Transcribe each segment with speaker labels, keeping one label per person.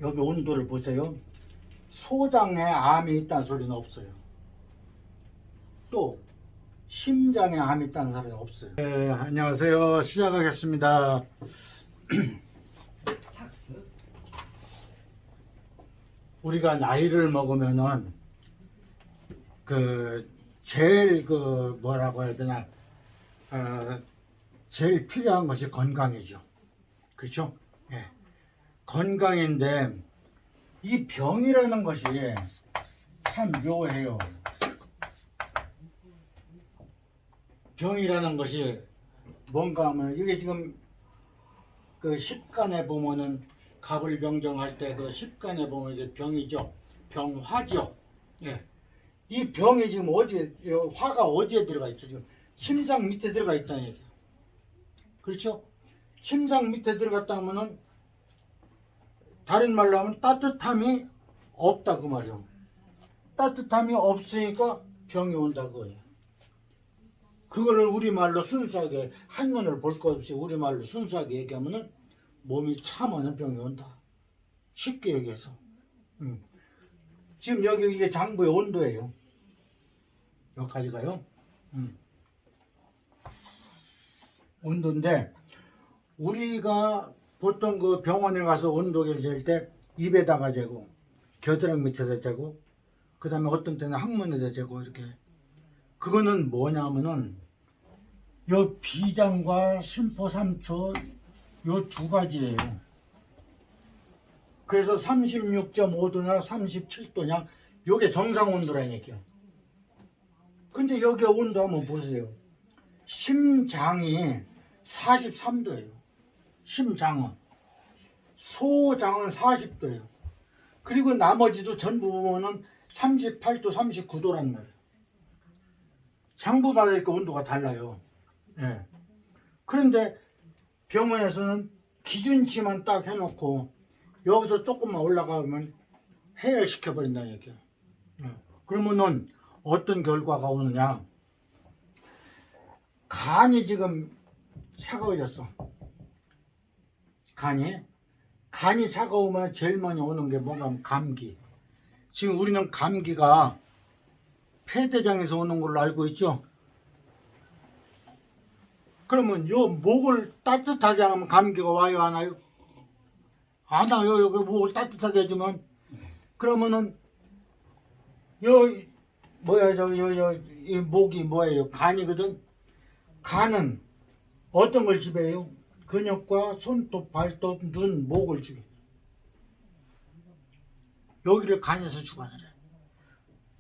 Speaker 1: 여기 온도를 보세요. 소장에 암이 있다는 소리는 없어요. 또 심장에 암이 있다는 소리는 없어요. 네, 안녕하세요. 시작하겠습니다. 우리가 나이를 먹으면은 제일 뭐라고 해야 되나, 제일 필요한 것이 건강이죠. 그렇죠? 예. 건강인데 이 병이라는 것이 참 묘해요. 병이라는 것이 뭔가 하면 이게 지금 그 십간에 보면은 갑을병정할 때 그 십간에 보면 이게 병이죠. 병화죠. 예. 이 병이 지금 어디에, 화가 어디에 들어가 있죠? 지금 침상 밑에 들어가 있다는 얘기예요. 그렇죠? 침상 밑에 들어갔다 하면은 다른 말로 하면 따뜻함이 없다 그 말이에요. 따뜻함이 없으니까 병이 온다 그거예요. 그거를 우리말로 순수하게 한문을 볼 것 없이 우리말로 순수하게 얘기하면은 몸이 참하는 병이 온다. 쉽게 얘기해서. 지금 여기 이게 장부의 온도예요. 여기까지가요. 온도인데 우리가 보통 그 병원에 가서 온도계를 잴 때 입에다가 재고 겨드랑이 밑에서 재고 그 다음에 어떤 때는 항문에서 재고 이렇게 그거는 뭐냐면은 요 비장과 심포삼초 요 두 가지예요. 그래서 36.5도냐 37도냐 요게 정상 온도라는 얘기야. 근데 여기 온도 한번 보세요. 심장이 43도예요. 심장은. 소장은 40도예요. 그리고 나머지도 전부 보면은 38도, 39도란 말이에요. 장부마다 이렇게 온도가 달라요. 예. 그런데 병원에서는 기준치만 딱 해놓고 여기서 조금만 올라가면 해열시켜 버린다는 얘기예요. 예. 그러면은 어떤 결과가 오느냐? 간이 지금 차가워졌어. 간이 차가우면 제일 많이 오는 게 뭔가 하면 감기. 지금 우리는 감기가 폐대장에서 오는 걸로 알고 있죠. 그러면 요 목을 따뜻하게 하면 감기가 와요, 안 와요? 안 와요. 여기 목을 따뜻하게 해주면. 그러면은 이 목이 뭐예요? 간이거든. 간은 어떤 걸 지배해요? 근육과 손톱, 발톱, 눈, 목을 지배. 여기를 간에서 주관을 해.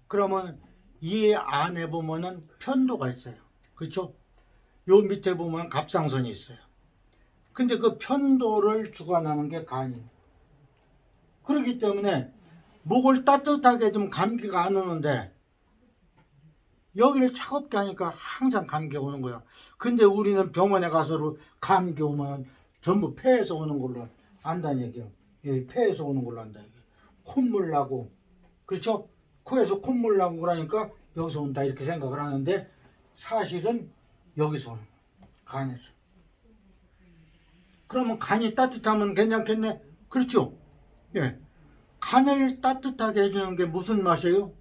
Speaker 1: 그러면 이 안에 보면은 편도가 있어요. 그렇죠? 요 밑에 보면 갑상선이 있어요. 근데 그 편도를 주관하는 게 간이에요. 그렇기 때문에 목을 따뜻하게 해주면 감기가 안 오는데 여기를 차갑게 하니까 항상 감기가 오는 거야. 근데 우리는 병원에 가서 감기 오면 전부 폐에서 오는 걸로 안다는 얘기야. 폐에서 오는 걸로 안다. 콧물 나고, 그렇죠? 코에서 콧물 나고 그러니까 여기서 온다 이렇게 생각을 하는데 사실은 여기서 오는 거야. 간에서. 그러면 간이 따뜻하면 괜찮겠네? 그렇죠? 예. 간을 따뜻하게 해주는 게 무슨 맛이에요?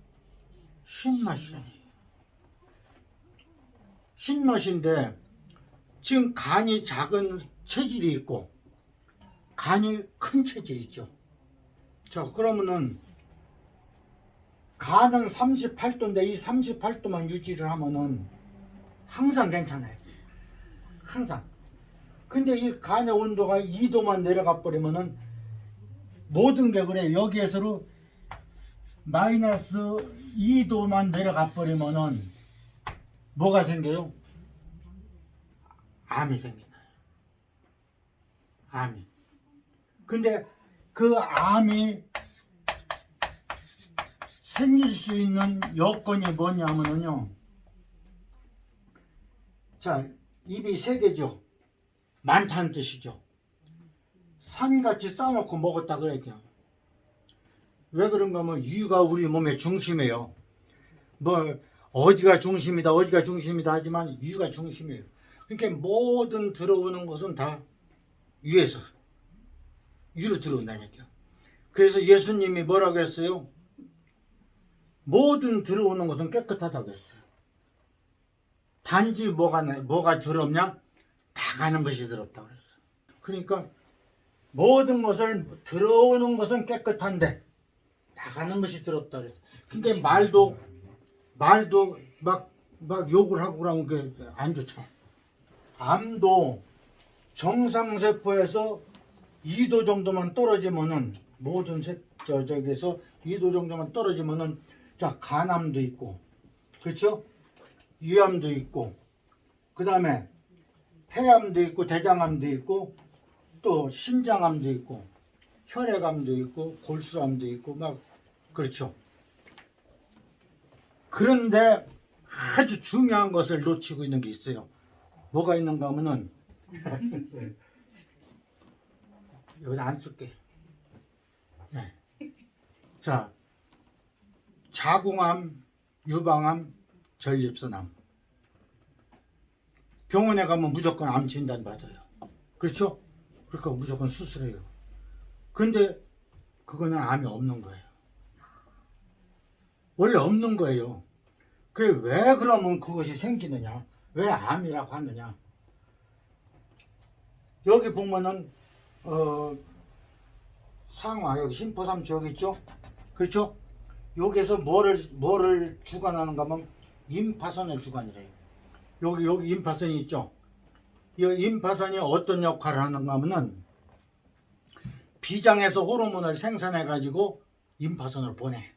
Speaker 1: 신맛이에요. 신맛인데 지금 간이 작은 체질이 있고 간이 큰 체질이 있죠. 자, 그러면은 간은 38도인데 이 38도만 유지를 하면은 항상 괜찮아요. 항상. 근데 이 간의 온도가 2도만 내려가 버리면은 모든 게 그래. 여기에서로 마이너스 2도만 내려가 버리면은 뭐가 생겨요? 암이 생기나요. 암이. 근데 그 암이 생길 수 있는 여건이 뭐냐면요. 자, 입이 세 개죠. 많다는 뜻이죠. 산같이 싸놓고 먹었다 그래요. 왜 그런가 하면 위가 우리 몸의 중심이에요. 뭐 어디가 중심이다 어디가 중심이다 하지만 위가 중심이에요. 그러니까 모든 들어오는 것은 다 위에서 위로 들어온다는 얘기야. 그래서 예수님이 뭐라고 했어요? 모든 들어오는 것은 깨끗하다고 했어요. 단지 뭐가 더럽냐? 나가는 것이 더럽다고 그랬어요. 그러니까 모든 것을 들어오는 것은 깨끗한데 나가는 것이 더럽다고 그랬어요. 근데 말도 막 욕을 하고 그러면 그게 안 좋잖아. 암도 정상세포에서 2도 정도만 떨어지면은 모든 저기서 2도 정도만 떨어지면은 자 간암도 있고 그렇죠? 위암도 있고 그 다음에 폐암도 있고 대장암도 있고 또 심장암도 있고 혈액암도 있고 골수암도 있고 막 그렇죠. 그런데 아주 중요한 것을 놓치고 있는 게 있어요. 뭐가 있는가 하면은 여기다 안 쓸게. 네. 자, 자궁암, 유방암, 전립선암. 병원에 가면 무조건 암 진단 받아요. 그렇죠? 그러니까 무조건 수술해요. 근데 그거는 암이 없는 거예요. 원래 없는 거예요. 그게 왜 그러면 그것이 생기느냐? 왜 암이라고 하느냐? 여기 보면은 상화 여기 심포삼초 여기 있죠? 그렇죠? 여기서 뭐를 주관하는가 하면 임파선을 주관이래요. 여기 임파선이 있죠? 이 임파선이 어떤 역할을 하는가 하면은 비장에서 호르몬을 생산해 가지고 임파선을 보내.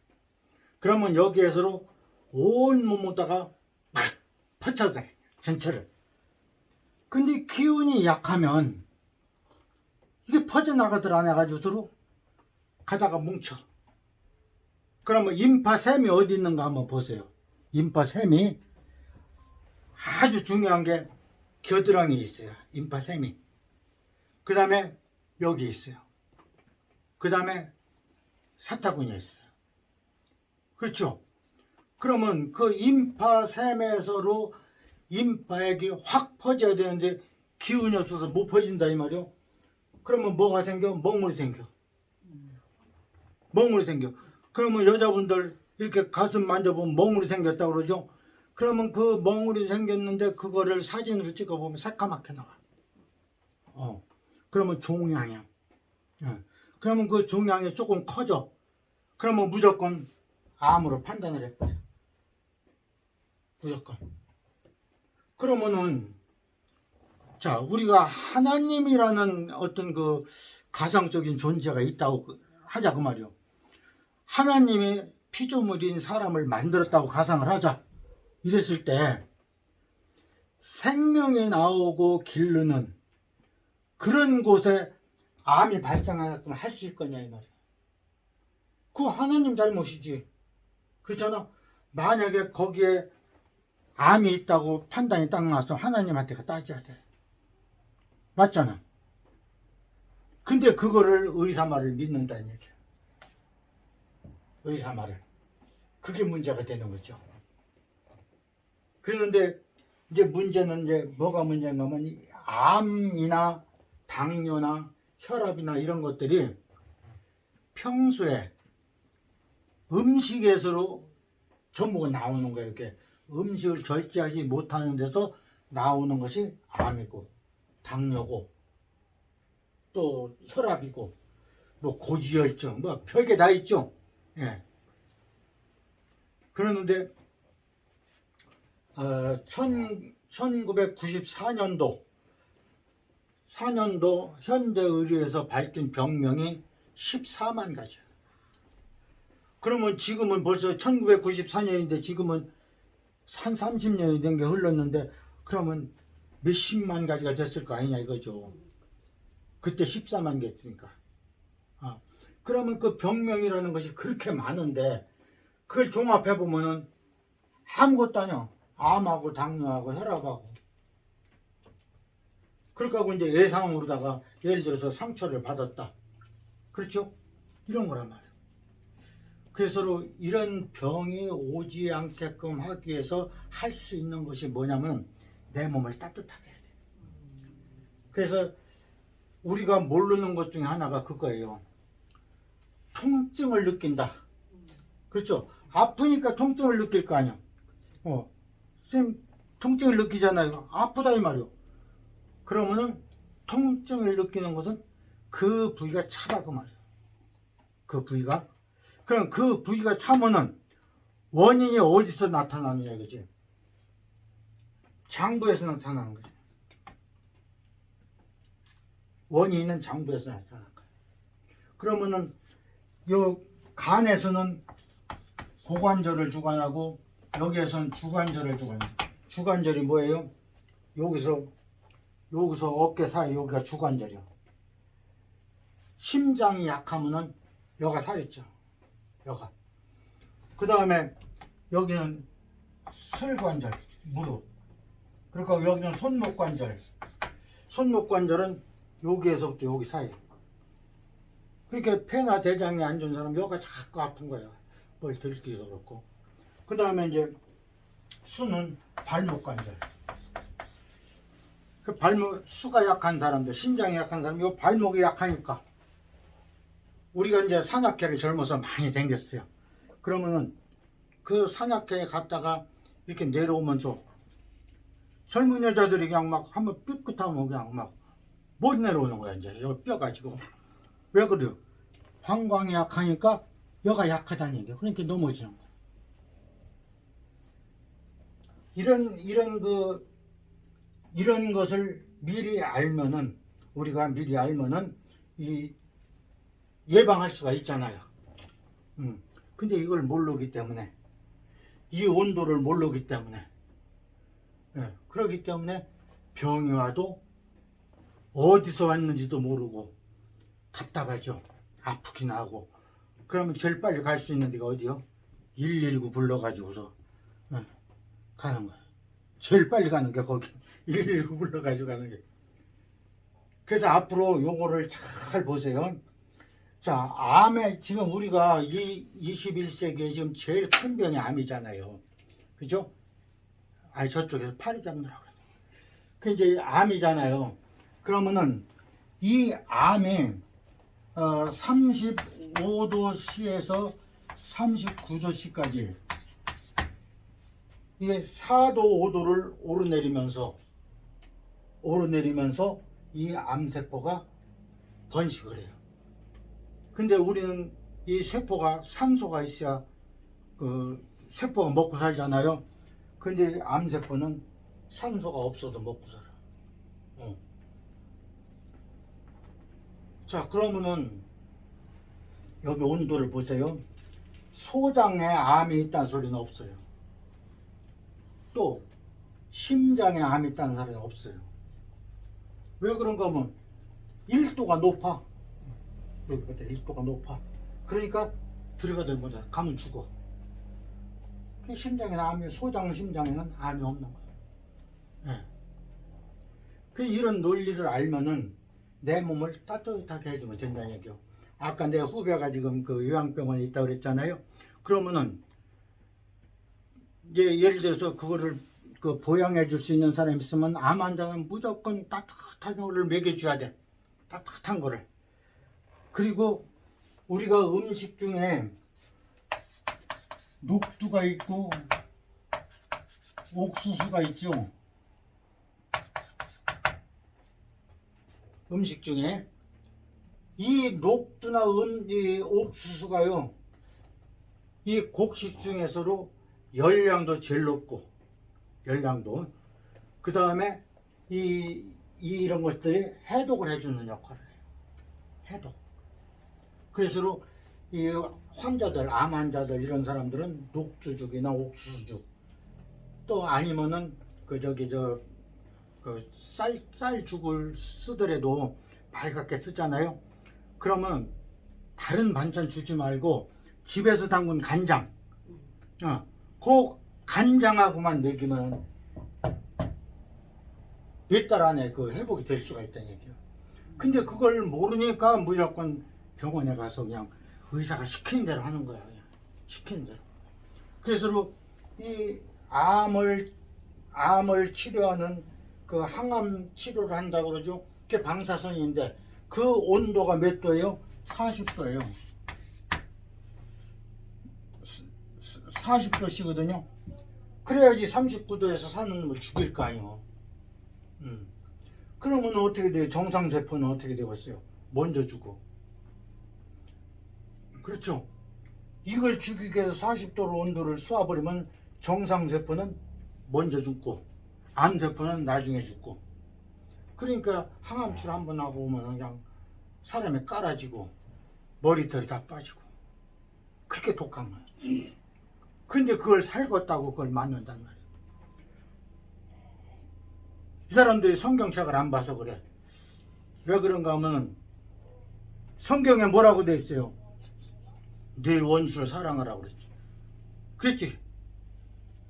Speaker 1: 그러면 여기에서로 온 몸에다가 퍼쳐다 전체를. 근데 기운이 약하면 이게 퍼져나가들 안 해가지고 서로 가다가 뭉쳐. 그러면 임파샘이 어디 있는가 한번 보세요. 임파샘이 아주 중요한 게 겨드랑이에 있어요. 임파샘이. 그 다음에 여기 있어요. 그 다음에 사타구니에 있어요. 그렇죠? 그러면 그 임파샘에서로 임파액이 확 퍼져야 되는데 기운이 없어서 못 퍼진다 이 말이요. 그러면 뭐가 생겨? 먹물이 생겨. 먹물이 생겨. 그러면 여자분들 이렇게 가슴 만져보면 먹물이 생겼다고 그러죠. 그러면 그 먹물이 생겼는데 그거를 사진으로 찍어보면 새까맣게 나와. 그러면 종양이야. 그러면 그 종양이 조금 커져. 그러면 무조건 암으로 판단을 해버려. 무조건. 그러면은 자 우리가 하나님이라는 어떤 그 가상적인 존재가 있다고 하자 그 말이요. 하나님이 피조물인 사람을 만들었다고 가상을 하자. 이랬을 때 생명이 나오고 기르는 그런 곳에 암이 발생하게끔 할 수 있겠냐 이 말이야. 그거 하나님 잘못이지. 그렇잖아. 만약에 거기에 암이 있다고 판단이 딱 나왔으면 하나님한테 따져야 돼. 맞잖아. 근데 그거를 의사 말을 믿는다는 얘기야. 의사 말을. 그게 문제가 되는 거죠. 그런데 이제 문제는 이제 뭐가 문제인가 하면 이 암이나 당뇨나 혈압이나 이런 것들이 평소에 음식에서로 전부가 나오는 거예요. 이렇게 음식을 절제하지 못하는 데서 나오는 것이 암이고 당뇨고 또 혈압이고 뭐 고지혈증 뭐 별게 다 있죠. 예. 그러는데 1994년도 현대 의료에서 밝힌 병명이 14만 가지야. 그러면 지금은 벌써 1994년인데 지금은 한 30년이 된 게 흘렀는데 그러면 몇십만 가지가 됐을 거 아니냐 이거죠. 그때 14만 개 했으니까. 그러면 그 병명이라는 것이 그렇게 많은데 그걸 종합해 보면은 아무것도 아니야. 암하고 당뇨하고 혈압하고. 그렇게 하고 이제 예상으로다가 예를 들어서 상처를 받았다. 그렇죠? 이런 거란 말이야. 그래서 이런 병이 오지 않게끔 하기 위해서 할 수 있는 것이 뭐냐면 내 몸을 따뜻하게 해야 돼. 그래서 우리가 모르는 것 중에 하나가 그거예요. 통증을 느낀다. 그렇죠? 아프니까 통증을 느낄 거 아니야. 선생님 통증을 느끼잖아요. 아프다 이 말이요. 그러면은 통증을 느끼는 것은 그 부위가 차다 그 말이에요. 그 부위가. 그럼 그 부위가 차면은 원인이 어디서 나타나느냐 이거지. 장부에서 나타나는 거지. 원인은 장부에서 나타나는 거야. 그러면은 요 간에서는 고관절을 주관하고 여기에서는 주관절을 주관해요. 주관절이 뭐예요? 여기서 어깨 사이 여기가 주관절이요. 심장이 약하면은 여가 살있죠. 여가. 그 다음에 여기는 설관절, 무릎. 그러니까 여기는 손목관절. 손목관절은 여기에서부터 여기 사이. 그러니까 폐나 대장이 안 좋은 사람 여가 자꾸 아픈 거예요. 뭘 들기도 그렇고. 그 다음에 이제 수는 발목관절. 그 발목, 수가 약한 사람들, 심장이 약한 사람, 요 발목이 약하니까 우리가 이제 산악회를 젊어서 많이 댕겼어요. 그러면은 그 산악회에 갔다가 이렇게 내려오면서 젊은 여자들이 그냥 막 한번 삐끗하면 그냥 막 못 내려오는 거야. 이제 여기 뼈 가지고. 왜 그래요? 방광이 약하니까 여가 약하다는 얘기야. 그러니까 넘어지는 거야. 이런 것을 미리 알면은, 우리가 미리 알면은 이 예방할 수가 있잖아요. 근데 이걸 모르기 때문에, 이 온도를 모르기 때문에, 그러기 때문에 병이 와도 어디서 왔는지도 모르고 답답하죠. 아프긴 하고. 그러면 제일 빨리 갈 수 있는 데가 어디요? 119 불러가지고서 가는 거예요. 제일 빨리 가는 게 거기. 119 불러가지고 가는 게. 그래서 앞으로 요거를 잘 보세요. 자, 암에 지금 우리가 이 21세기에 지금 제일 큰 병이 암이잖아요. 그죠? 아니, 저쪽에서 파리 잡느라고 그래요. 그 이제 암이잖아요. 그러면은 이 암이 35도씨에서 39도씨까지 이게 4도 5도를 오르내리면서 이 암세포가 번식을 해요. 근데 우리는 이 세포가 산소가 있어야 그 세포가 먹고 살잖아요. 근데 암세포는 산소가 없어도 먹고 살아. 자, 그러면은 여기 온도를 보세요. 소장에 암이 있다는 소리는 없어요. 또 심장에 암이 있다는 소리는 없어요. 왜 그런가 하면 1도가 높아. 여기 보다 1도가 높아. 그러니까 들어가들 못해. 가면 죽어. 그 심장에는 암이, 소장 심장에는 암이 없는 거예요. 그 이런 논리를 알면은 내 몸을 따뜻하게 해주면 된다는 얘기요. 아까 내 후배가 지금 그 요양병원에 있다고 그랬잖아요. 그러면은 이제 예를 들어서 그거를 그 보양해 줄 수 있는 사람이 있으면 암 환자는 무조건 따뜻한 거를 먹여줘야 돼. 따뜻한 거를. 그리고 우리가 음식 중에 녹두가 있고 옥수수가 있죠. 음식 중에 이 녹두나 이 옥수수가요, 이 곡식 중에서도 열량도 제일 높고, 열량도, 그 다음에 이런 것들이 해독을 해주는 역할을 해요. 해독. 그래서 이 환자들, 암 환자들 이런 사람들은 녹두죽이나 옥수수죽, 또 아니면은 쌀죽을 쓰더라도 밝게 쓰잖아요. 그러면 다른 반찬 주지 말고 집에서 담근 간장, 그 간장하고만 먹이면 몇 달 안에 그 회복이 될 수가 있다는 얘기예요. 근데 그걸 모르니까 무조건 병원에 가서 그냥 의사가 시키는 대로 하는 거야. 그냥 시키는 대로. 그래서 이 암을 치료하는 그 항암 치료를 한다고 그러죠. 그게 방사선인데 그 온도가 몇 도예요? 40도예요. 40도씨거든요. 그래야지 39도에서 사는 놈을 죽일 거 아니에요. 그러면 어떻게 돼요? 정상세포는 어떻게 되겠어요? 먼저 죽어. 그렇죠? 이걸 죽이기 위해서 40도로 온도를 쏴버리면 정상세포는 먼저 죽고 암세포는 나중에 죽고, 그러니까 항암치료 한번 하고 오면 그냥 사람이 깔아지고 머리털이 다 빠지고 그렇게 독한 거예요. 근데 그걸 살겄다고 그걸 맞는단 말이에요. 이 사람들이 성경책을 안 봐서 그래. 왜 그런가 하면 성경에 뭐라고 돼 있어요? 네 원수를 사랑하라고 그랬지. 그랬지?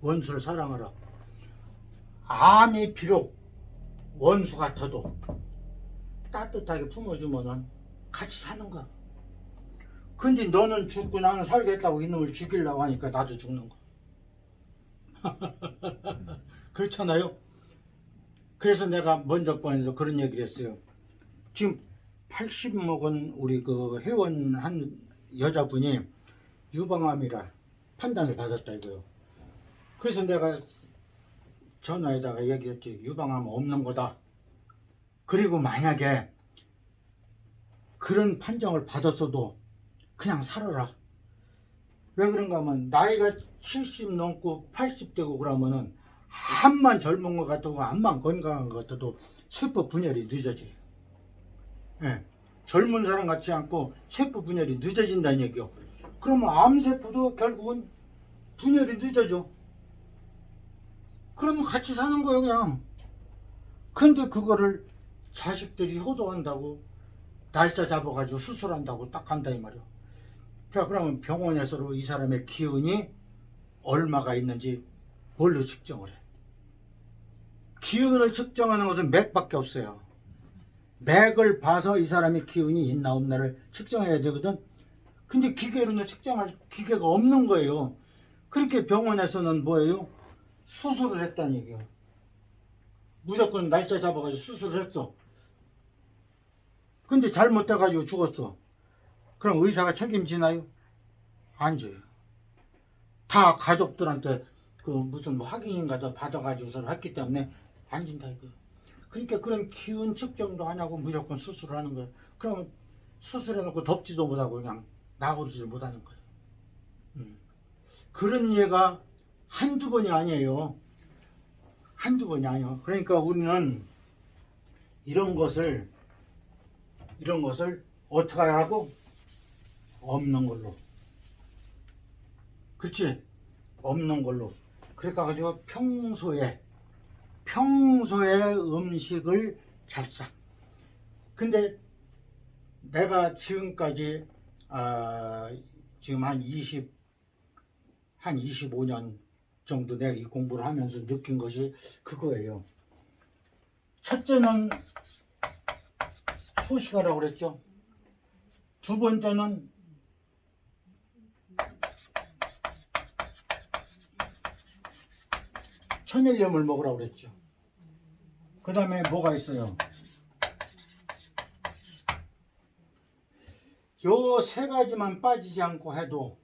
Speaker 1: 원수를 사랑하라. 암이 비록 원수 같아도 따뜻하게 품어주면은 같이 사는 거야. 근데 너는 죽고 나는 살겠다고 이놈을 죽이려고 하니까 나도 죽는 거야. 그렇잖아요. 그래서 내가 먼저 번에도 그런 얘기를 했어요. 지금 80 먹은 우리 그 회원 한 여자분이 유방암이라 판단을 받았다 이거요. 그래서 내가 전화에다가 얘기했지. 유방암 없는 거다. 그리고 만약에 그런 판정을 받았어도 그냥 살아라. 왜 그런가 하면 나이가 70 넘고 80 되고 그러면은 암만 젊은 것 같고 암만 건강한 것 같아도 세포 분열이 늦어져요. 예. 젊은 사람 같지 않고 세포 분열이 늦어진다는 얘기요. 그러면 암세포도 결국은 분열이 늦어져. 그러면 같이 사는 거예요 그냥. 근데 그거를 자식들이 효도한다고 날짜 잡아가지고 수술한다고 딱 한다 이 말이야. 자, 그러면 병원에서도 이 사람의 기운이 얼마가 있는지 뭘로 측정을 해? 기운을 측정하는 것은 맥밖에 없어요. 맥을 봐서 이 사람의 기운이 있나 없나를 측정해야 되거든. 근데 기계로는 측정할 기계가 없는 거예요. 그렇게 병원에서는 뭐예요? 수술을 했다는 얘기예요. 무조건 날짜 잡아가지고 수술을 했어. 근데 잘못돼가지고 죽었어. 그럼 의사가 책임지나요? 안 져요. 다 가족들한테 그 무슨 뭐 확인인가 더 받아가지고서 했기 때문에 안 진다 이거예요. 그러니까 그런 기운 측정도 안 하고 무조건 수술을 하는 거예요. 그러면 수술해놓고 덮지도 못하고 그냥 나오지도 못하는 거예요. 그런 예가 한두 번이 아니에요. 한두 번이 아니에요. 그러니까 우리는 이런 것을 어떻게 하라고? 없는 걸로. 그치? 없는 걸로. 그러니까 가지고 평소에 음식을 잡사. 근데 내가 지금까지 지금 한 25년 정도 내가 이 공부를 하면서 느낀 것이 그거예요. 첫째는 소식하라고 그랬죠. 두 번째는 천일염을 먹으라고 그랬죠. 그 다음에 뭐가 있어요? 요 세 가지만 빠지지 않고 해도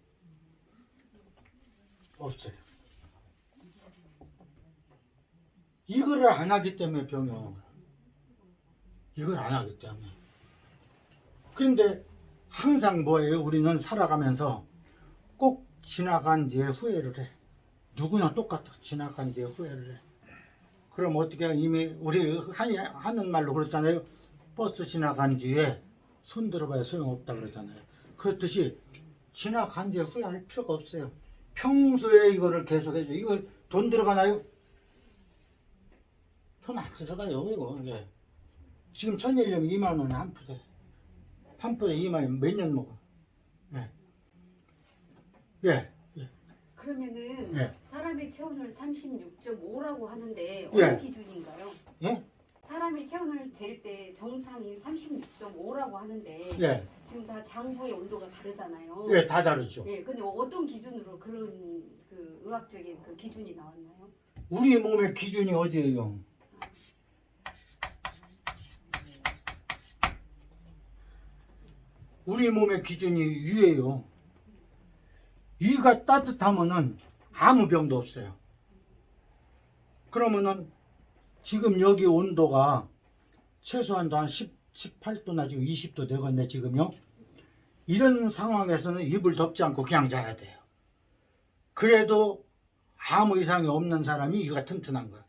Speaker 1: 없어요. 이거를 안 하기 때문에 병이요. 이걸 안 하기 때문에. 그런데 항상 뭐예요? 우리는 살아가면서 꼭 지나간 뒤에 후회를 해. 누구나 똑같아. 지나간 뒤에 후회를 해. 그럼 어떻게 이미 우리 하는 말로 그렇잖아요. 버스 지나간 뒤에 손 들어봐야 소용없다 그러잖아요. 그렇듯이 지나간 뒤에 후회할 필요가 없어요. 평소에 이거를 계속 해줘. 이거 돈 들어가나요? 돈 안 들어가요 이거. 예. 지금 천일염 2만 원에 한 푸대. 한 푸대 2만 원 몇 년 먹어. 예. 예. 예.
Speaker 2: 그러면은
Speaker 1: 예.
Speaker 2: 사람의 체온을 36.5라고 하는데
Speaker 1: 예.
Speaker 2: 어느 기준인가요?
Speaker 1: 예?
Speaker 2: 사람의 체온을 잴 때 정상이 36.5라고 하는데
Speaker 1: 예.
Speaker 2: 지금 다 장부의 온도가 다르잖아요.
Speaker 1: 예, 다 다르죠.
Speaker 2: 예, 근데 어떤 기준으로 그런 그 의학적인 그 기준이 나왔나요?
Speaker 1: 우리 몸의 기준이 어디예요? 우리 몸의 기준이 위예요. 위가 따뜻하면은 아무 병도 없어요. 그러면은 지금 여기 온도가 최소한도 한 18도나 지금 20도 되겠네 지금요. 이런 상황에서는 이불 덮지 않고 그냥 자야 돼요. 그래도 아무 이상이 없는 사람이 이가 튼튼한 거야.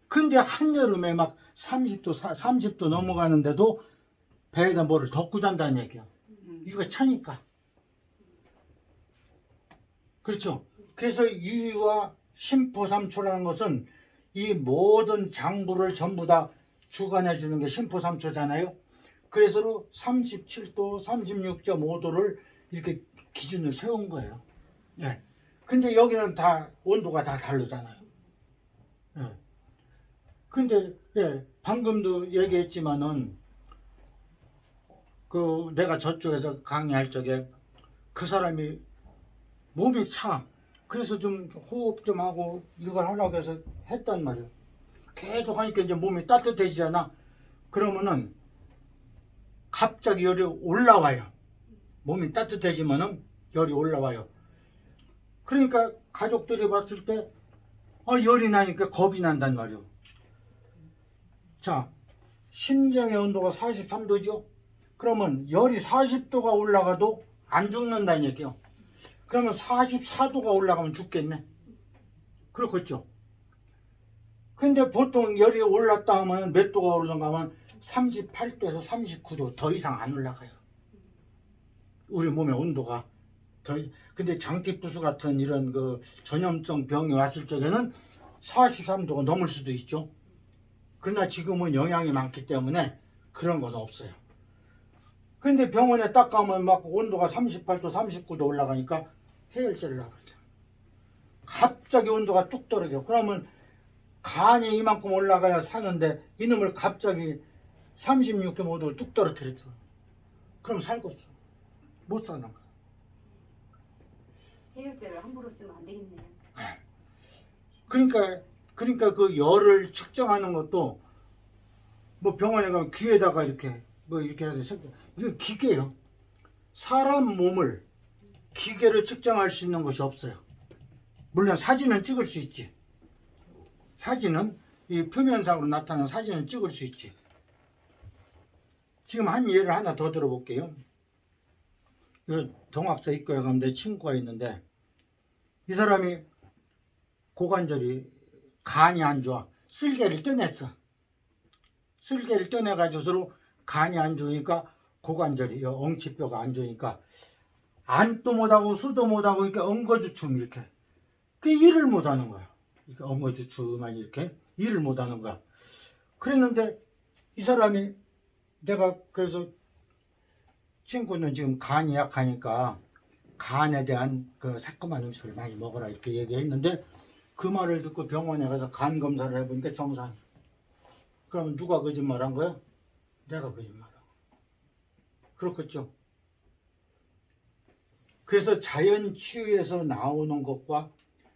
Speaker 1: 근데 한여름에 막 30도 넘어가는데도 배에다 뭐를 덮고 잔다는 얘기야. 이거 차니까. 그렇죠. 그래서 유유와 심포삼초라는 것은 이 모든 장부를 전부 다 주관해 주는 게 심포삼초잖아요. 그래서 37도, 36.5도를 이렇게 기준을 세운 거예요. 예. 근데 여기는 다 온도가 다 다르잖아요. 예. 근데 예, 방금도 얘기했지만은 그 내가 저쪽에서 강의할 적에 그 사람이 몸이 차. 그래서 좀 호흡 좀 하고 이걸 하려고 해서 했단 말이에요. 계속 하니까 이제 몸이 따뜻해지잖아. 그러면은 갑자기 열이 올라와요. 몸이 따뜻해지면은 열이 올라와요. 그러니까 가족들이 봤을 때 열이 나니까 겁이 난단 말이에요. 자, 심장의 온도가 43도죠. 그러면 열이 40도가 올라가도 안 죽는다는 얘기요. 그러면 44도가 올라가면 죽겠네. 그렇겠죠. 근데 보통 열이 올랐다 하면 몇 도가 오르는가 하면 38도에서 39도 더 이상 안 올라가요. 우리 몸의 온도가. 근데 장티푸스 같은 이런 그 전염성 병이 왔을 적에는 43도가 넘을 수도 있죠. 그러나 지금은 영양이 많기 때문에 그런 건 없어요. 근데 병원에 딱 가면 막 온도가 38도, 39도 올라가니까 해열제를 놔버려. 갑자기 온도가 뚝 떨어져. 그러면 간이 이만큼 올라가야 사는데 이놈을 갑자기 36.5도 뚝 떨어뜨렸어. 그럼 살겠어. 못 사는 거야.
Speaker 2: 해열제를 함부로 쓰면 안 되겠네요.
Speaker 1: 그러니까 그 열을 측정하는 것도 뭐 병원에 가면 귀에다가 이렇게 뭐 이렇게 해서 이거 기계예요. 사람 몸을 기계로 측정할 수 있는 것이 없어요. 물론 사진은 찍을 수 있지. 사진은 이 표면상으로 나타나는 사진은 찍을 수 있지. 지금 한 예를 하나 더 들어볼게요. 이 동학사 입구에 가면 내 친구가 있는데 이 사람이 고관절이 간이 안 좋아. 쓸개를 떼냈어. 쓸개를 떼내가지고 간이 안 좋으니까 고관절이 엉치뼈가 안 좋으니까 안도 못하고 수도 못하고 이렇게 엉거주춤 이렇게 그 일을 못하는 거야. 이렇게 엉거주춤만 이렇게 일을 못하는 거야. 그랬는데 이 사람이 내가 그래서 친구는 지금 간이 약하니까 간에 대한 그 새콤한 음식을 많이 먹어라 이렇게 얘기했는데 그 말을 듣고 병원에 가서 간 검사를 해보니까 정상이야. 그러면 누가 거짓말한 거야? 내가 거짓말한 거야. 그렇겠죠. 그래서 자연치유에서 나오는 것과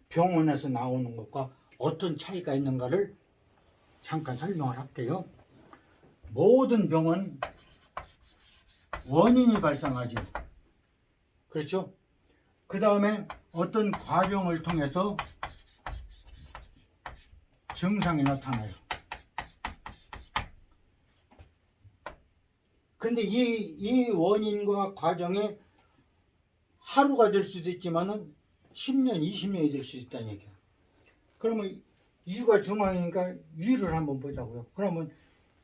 Speaker 1: 병원에서 나오는 것과 어떤 차이가 있는가를 잠깐 설명을 할게요. 모든 병은 원인이 발생하죠. 그렇죠? 그 다음에 어떤 과정을 통해서 증상이 나타나요. 근데 이 원인과 과정에 하루가 될 수도 있지만은 10년, 20년이 될 수 있다는 얘기야. 그러면 위가 중앙이니까 위를 한번 보자고요. 그러면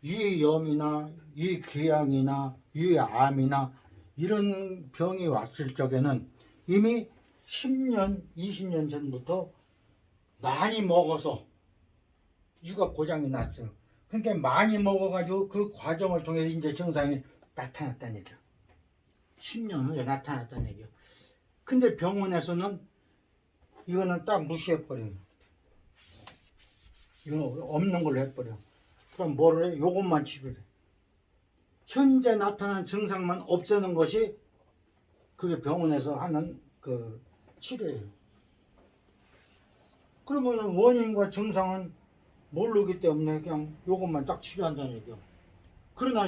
Speaker 1: 위염이나 위궤양이나 위암이나 이런 병이 왔을 적에는 이미 10년, 20년 전부터 많이 먹어서 위가 고장이 났어요. 그러니까 많이 먹어가지고 그 과정을 통해서 이제 증상이 나타났다는 얘기야. 10년 후에 나타났다는 얘기야. 근데 병원에서는 이거는 딱 무시해버려요. 이건 없는 걸로 해버려. 그럼 뭐를 해? 요것만 치료를 해. 현재 나타난 증상만 없애는 것이 그게 병원에서 하는 그 치료예요. 그러면은 원인과 증상은 모르기 때문에 그냥 요것만 딱 치료한다는 얘기야. 그러나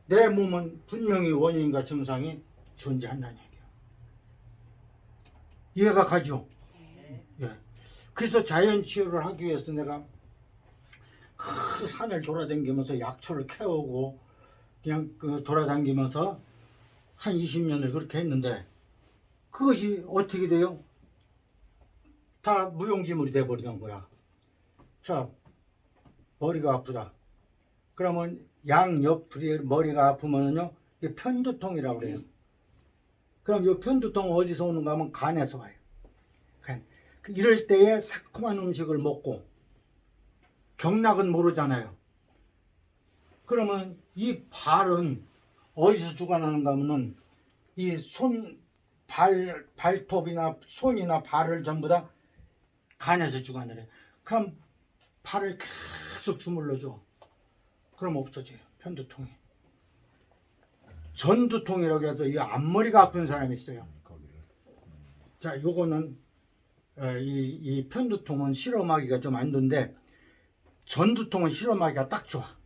Speaker 1: 내 몸은 분명히 원인과 증상이 존재한다는 얘기야. 이해가 가죠? 예. 그래서 자연 치유를 하기 위해서 내가 큰 산을 돌아다니면서 약초를 캐오고 그냥 그 돌아다니면서 한 20년을 그렇게 했는데 그것이 어떻게 돼요? 다 무용지물이 돼버리는 거야. 자, 머리가 아프다. 그러면 양옆구리 머리가 아프면요, 이게 편두통이라고 그래요. 그럼 이 편두통 어디서 오는가 하면 간에서 와요. 이럴 때에 새콤한 음식을 먹고 경락은 모르잖아요. 그러면 이 발은 어디서 주관하는가 하면은 이 발톱이나 손이나 발을 전부 다 간에서 주관을 해요. 그럼 발을 계속 주물러줘. 그럼 없어져요. 편두통이. 전두통이라고 해서 이 앞머리가 아픈 사람이 있어요. 자, 요거는 이 편두통은 실험하기가 좀 안 좋은데 전두통은 실험하기가 딱 좋아.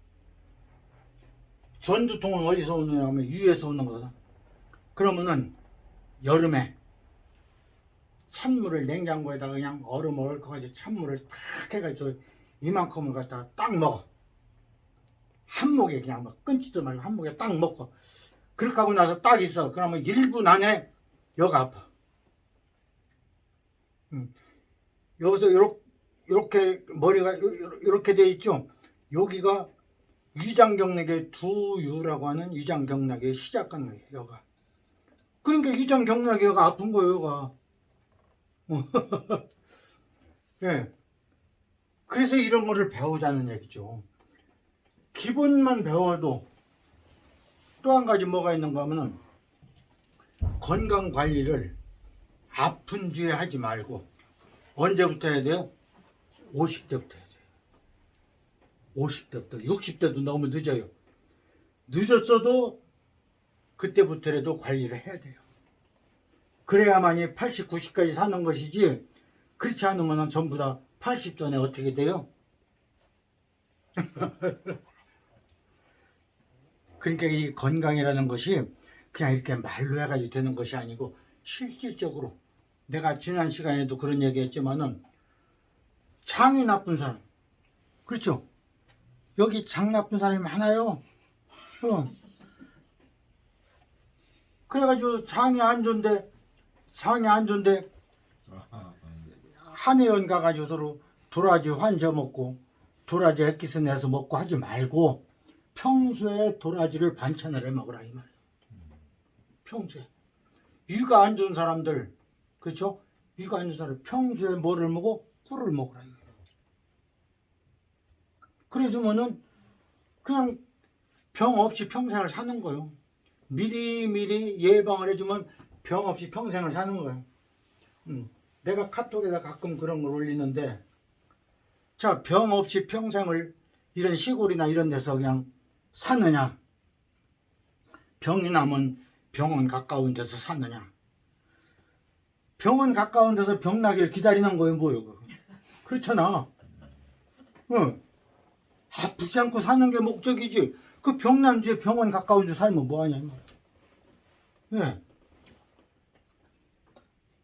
Speaker 1: 전두통은 어디서 오느냐면 위에서 오는 거거든. 그러면은 여름에 찬물을 냉장고에다가 그냥 얼음을 얽어가지고 찬물을 탁 해가지고 이만큼을 갖다가 딱 먹어. 한 목에 그냥 막 끊지도 말고 한 목에 딱 먹고 그렇게 하고 나서 딱 있어. 그러면 1분 안에 여가 아파. 여기서 요렇게 머리가 이렇게 돼 있죠. 여기가 위장경락의 두유라고 하는 위장경락의 시작관이에요. 여가. 그러니까 위장경락이 여가 아픈 거예요. 여가. 예. 그래서 이런 거를 배우자는 얘기죠. 기본만 배워도 또 한 가지 뭐가 있는가 하면은 건강 관리를 아픈 뒤에 하지 말고 언제부터 해야 돼요? 50대부터 해야 돼요. 50대부터. 60대도 너무 늦어요. 늦었어도 그때부터라도 관리를 해야 돼요. 그래야만이 80, 90까지 사는 것이지 그렇지 않으면 전부 다 80 전에 어떻게 돼요? 그러니까 이 건강이라는 것이 그냥 이렇게 말로 해가지고 되는 것이 아니고 실질적으로 내가 지난 시간에도 그런 얘기 했지만은 장이 나쁜 사람, 그렇죠? 여기 장 나쁜 사람이 많아요. 그래가지고 장이 안 좋은데 한의원 가가지고 서로 도라지 환저 먹고 도라지 액기스 내서 먹고 하지 말고 평소에 도라지를 반찬을 해 먹으라 이 말이에요. 평소에 위가 안 좋은 사람들, 그렇죠? 위가 안 좋은 사람 평소에 뭐를 먹어? 꿀을 먹으라. 그래주면은 그냥 병 없이 평생을 사는 거예요. 미리 예방을 해주면 병 없이 평생을 사는 거예요. 내가 카톡에다 가끔 그런 걸 올리는데, 자, 병 없이 평생을 이런 시골이나 이런 데서 그냥 사느냐? 병이 나면 병원 가까운 데서 사느냐? 병원 가까운 데서 병 나길 기다리는 거예요, 뭐요? 그렇잖아. 아프지 않고 사는 게 목적이지. 그 병난 뒤에 병원 가까운 데 살면 뭐하냐, 이 말이야. 예.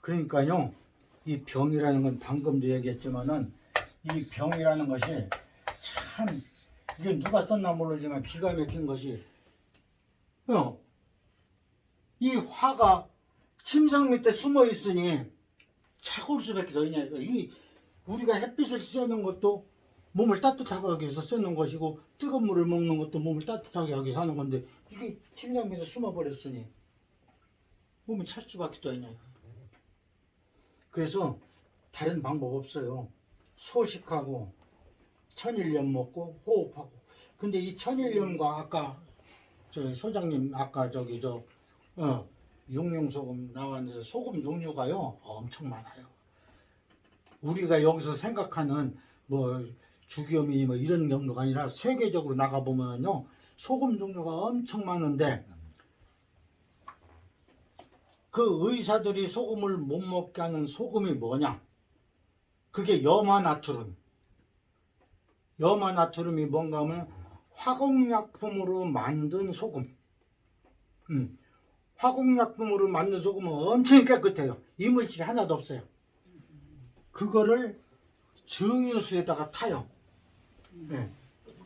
Speaker 1: 그러니까요, 이 병이라는 건 방금도 얘기했지만은, 이 병이라는 것이 참, 이게 누가 썼나 모르지만 기가 막힌 것이, 이 화가 침상 밑에 숨어 있으니 차가울 수밖에 더 있냐. 우리가 햇빛을 쐬는 것도 몸을 따뜻하게 하기 위해서 쓰는 것이고 뜨거운 물을 먹는 것도 몸을 따뜻하게 하기 위해서 하는 건데 이게 침상 밑에 숨어버렸으니 몸이 찰 수밖에 더 있냐. 그래서 다른 방법 없어요. 소식하고 천일염 먹고 호흡하고. 근데 이 천일염과 아까 저 소장님 아까 육룡소금 나왔는데 소금 종류가요 엄청 많아요. 우리가 여기서 생각하는 뭐 죽염이 뭐 이런 정도가 아니라 세계적으로 나가보면요 소금 종류가 엄청 많은데 그 의사들이 소금을 못 먹게 하는 소금이 뭐냐? 그게 염화나트륨. 염화나트륨이 뭔가 하면 화공약품으로 만든 소금. 화공약품으로 만든 소금은 엄청 깨끗해요. 이물질이 하나도 없어요. 그거를 정유수에다가 타요. 예.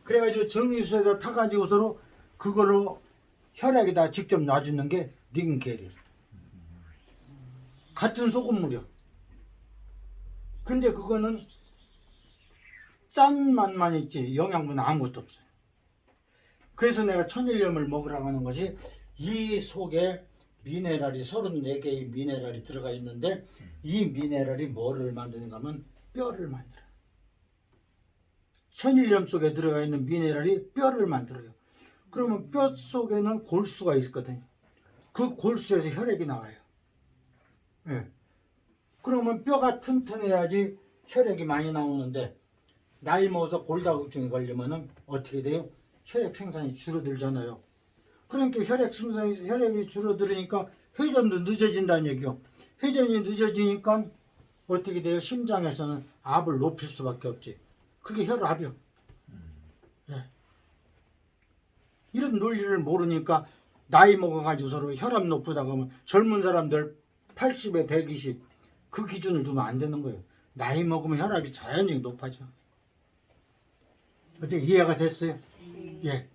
Speaker 1: 그래가지고 정유수에다 타가지고서로 그거로 혈액에다 직접 놔주는 게 닌겔이에요. 같은 소금물이요. 근데 그거는 짠 맛만 있지 영양분은 아무것도 없어요. 그래서 내가 천일염을 먹으라고 하는 것이 이 속에 미네랄이 34개의 미네랄이 들어가 있는데 이 미네랄이 뭐를 만드는가 하면 뼈를 만들어요. 천일염 속에 들어가 있는 미네랄이 뼈를 만들어요. 그러면 뼈 속에는 골수가 있거든요. 그 골수에서 혈액이 나와요. 예. 그러면 뼈가 튼튼해야지 혈액이 많이 나오는데 나이 먹어서 골다공증이 걸리면은 어떻게 돼요? 혈액 생산이 줄어들잖아요. 그러니까 혈액이 줄어들으니까 회전도 늦어진다는 얘기요. 회전이 늦어지니까 어떻게 돼요? 심장에서는 압을 높일 수밖에 없지. 그게 혈압이요. 예. 이런 논리를 모르니까 나이 먹어가지고서 혈압 높다고 하면 젊은 사람들 80에 120 그 기준을 두면 안 되는 거예요. 나이 먹으면 혈압이 자연히 높아져. 어떻게 이해가 됐어요? 예.